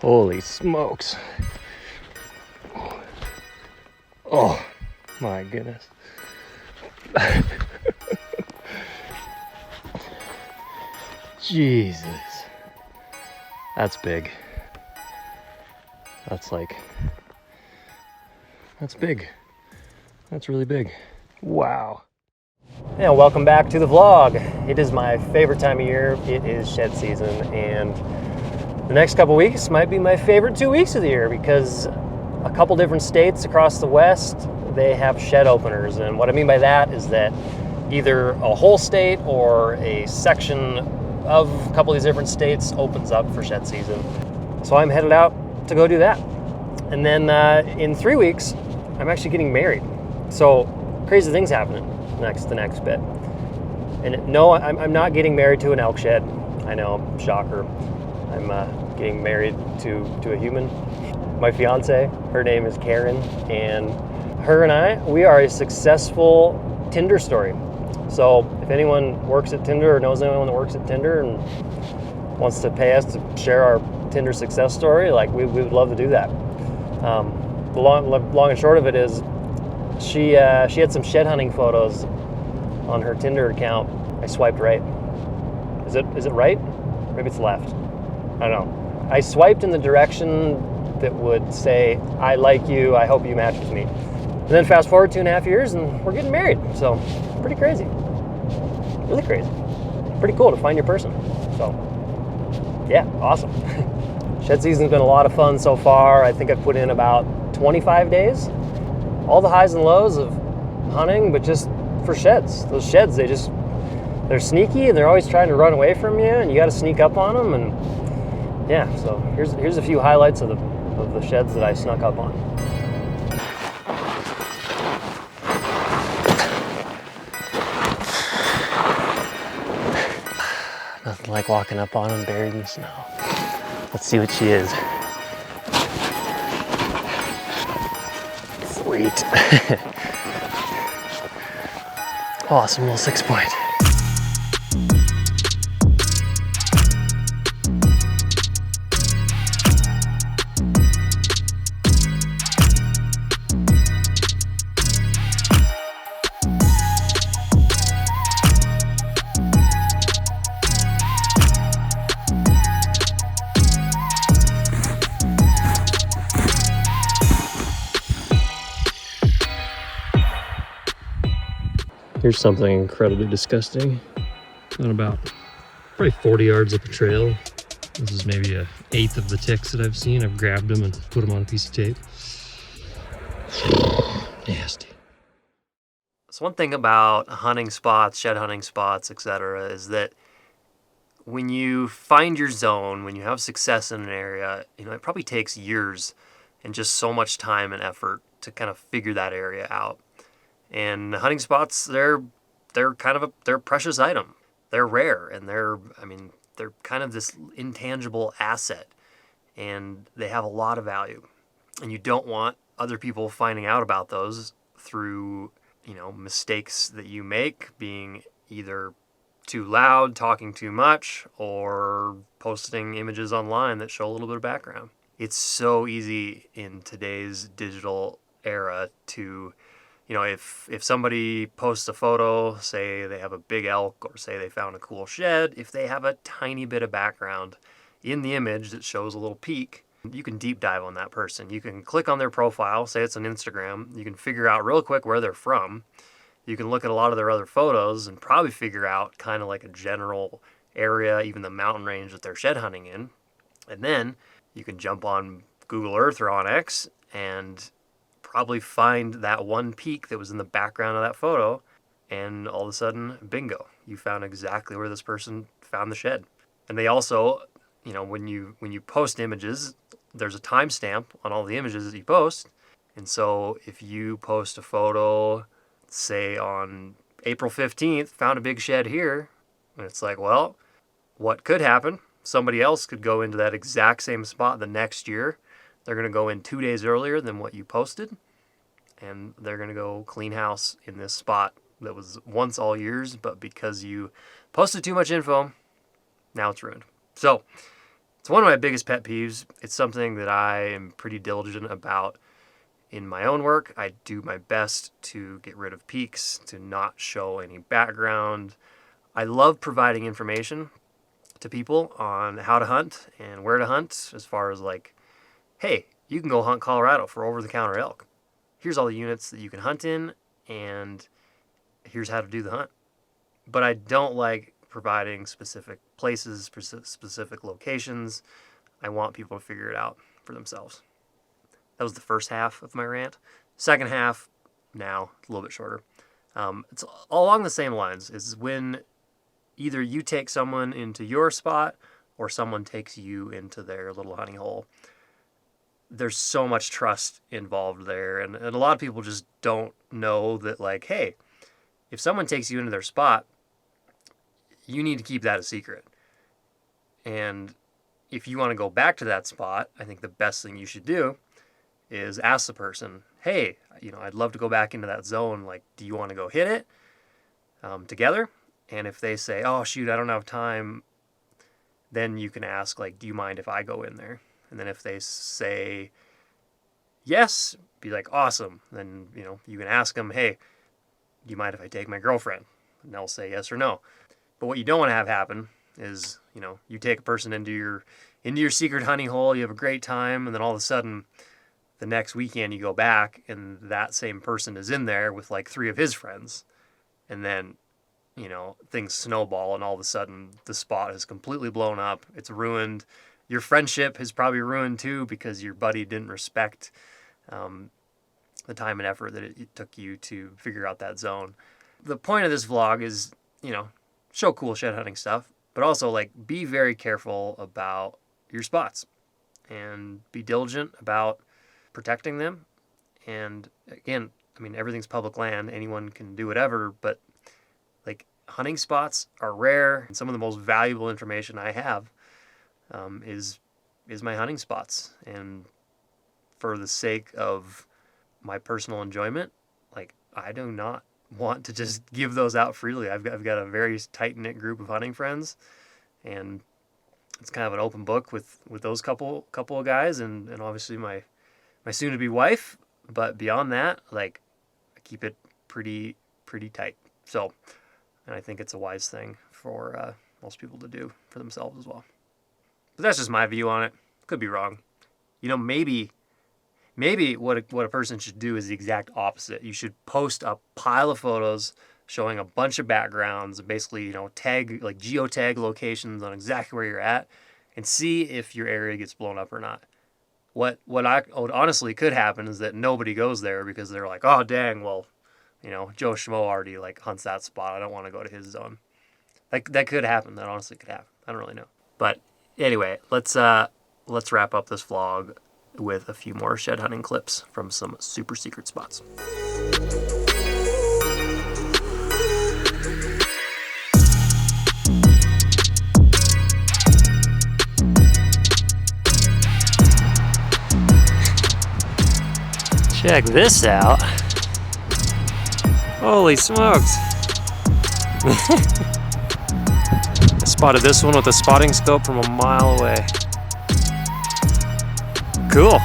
Holy smokes. Oh my goodness. Jesus. That's big. That's big. That's really big. Wow. Yeah, welcome back to the vlog. It is my favorite time of year. It is shed season, and the next couple weeks might be my favorite 2 weeks of the year because a couple different states across the West, they have shed openers. And what I mean by that is that either a whole state or a section of a couple of these different states opens up for shed season. So I'm headed out to go do that. And then in 3 weeks, I'm actually getting married. So crazy things happening the next bit. And no, I'm not getting married to an elk shed. I know, shocker. I'm getting married to a human. My fiance, her name is Karen, and her and we are a successful Tinder story. So if anyone works at Tinder or knows anyone that works at Tinder and wants to pay us to share our Tinder success story, like we would love to do that. The long and short of it is she had some shed hunting photos on her Tinder account. I swiped right. Is it right? Maybe it's left. I don't know. I swiped in the direction that would say, I like you, I hope you match with me. And then fast forward 2.5 years and we're getting married. So pretty crazy. Really crazy. Pretty cool to find your person. So yeah, awesome. Shed season's been a lot of fun so far. I think I've put in about 25 days. All the highs and lows of hunting, but just for sheds. Those sheds, they're sneaky and they're always trying to run away from you, and you got to sneak up on them. And yeah, so here's a few highlights of the sheds that I snuck up on. Nothing like walking up on them buried in snow. Let's see what she is. Sweet. Awesome little 6-point. Here's something incredibly disgusting. On about probably 40 yards up a trail. This is maybe 1/8 of the ticks that I've seen. I've grabbed them and put them on a piece of tape. Nasty. So one thing about hunting spots, shed hunting spots, etc., is that when you find your zone, when you have success in an area, it probably takes years and just so much time and effort to kind of figure that area out. And hunting spots, they're a precious item. They're rare, and they're kind of this intangible asset, and they have a lot of value. And you don't want other people finding out about those through, mistakes that you make, being either too loud, talking too much, or posting images online that show a little bit of background. It's so easy in today's digital era to, if somebody posts a photo, say they have a big elk or say they found a cool shed, if they have a tiny bit of background in the image that shows a little peek, you can deep dive on that person. You can click on their profile, say it's on Instagram, you can figure out real quick where they're from. You can look at a lot of their other photos and probably figure out kind of like a general area, even the mountain range that they're shed hunting in. And then you can jump on Google Earth or on X and probably find that one peak that was in the background of that photo, and all of a sudden, bingo, you found exactly where this person found the shed. And they also, when you post images, there's a timestamp on all the images that you post. And so if you post a photo, say on April 15th, found a big shed here, and it's like, well, what could happen? Somebody else could go into that exact same spot the next year. They're going to go in 2 days earlier than what you posted, and they're going to go clean house in this spot that was once all yours, but because you posted too much info, now it's ruined. So It's one of my biggest pet peeves. It's something that I am pretty diligent about in my own work. I do my best to get rid of peaks, to not show any background. I love providing information to people on how to hunt and where to hunt, as far as like, hey, you can go hunt Colorado for over-the-counter elk. Here's all the units that you can hunt in, and here's how to do the hunt. But I don't like providing specific places, specific locations. I want people to figure it out for themselves. That was the first half of my rant. Second half, now, a little bit shorter. It's all along the same lines. Is when either you take someone into your spot or someone takes you into their little hunting hole. There's so much trust involved there. And a lot of people just don't know that, like, hey, if someone takes you into their spot, you need to keep that a secret. And if you want to go back to that spot, I think the best thing you should do is ask the person, hey, I'd love to go back into that zone. Like, do you want to go hit it together? And if they say, oh, shoot, I don't have time, then you can ask, like, do you mind if I go in there? And then if they say yes, be like, awesome. Then, you can ask them, hey, do you mind if I take my girlfriend? And they'll say yes or no. But what you don't want to have happen is, you take a person into your secret hunting hole, you have a great time, and then all of a sudden, the next weekend you go back and that same person is in there with like 3 of his friends. And then, things snowball and all of a sudden the spot is completely blown up. It's ruined. Your friendship is probably ruined too because your buddy didn't respect the time and effort that it took you to figure out that zone. The point of this vlog is, show cool shed hunting stuff, but also like be very careful about your spots and be diligent about protecting them. And again, everything's public land. Anyone can do whatever, but like hunting spots are rare. And some of the most valuable information I have is my hunting spots. And for the sake of my personal enjoyment, like I do not want to just give those out freely. I've got a very tight-knit group of hunting friends, and it's kind of an open book with those couple of guys, and obviously my soon-to-be wife. But beyond that, like I keep it pretty tight. So, and I think it's a wise thing for most people to do for themselves as well. But that's just my view on it. Could be wrong. Maybe what a person should do is the exact opposite. You should post a pile of photos showing a bunch of backgrounds and basically, tag, like geotag locations on exactly where you're at and see if your area gets blown up or not. What honestly could happen is that nobody goes there because they're like, oh, dang, well, Joe Schmo already like hunts that spot. I don't want to go to his zone. Like that could happen. That honestly could happen. I don't really know. But anyway, let's wrap up this vlog with a few more shed hunting clips from some super secret spots. Check this out. Holy smokes. I spotted this one with a spotting scope from a mile away. Cool.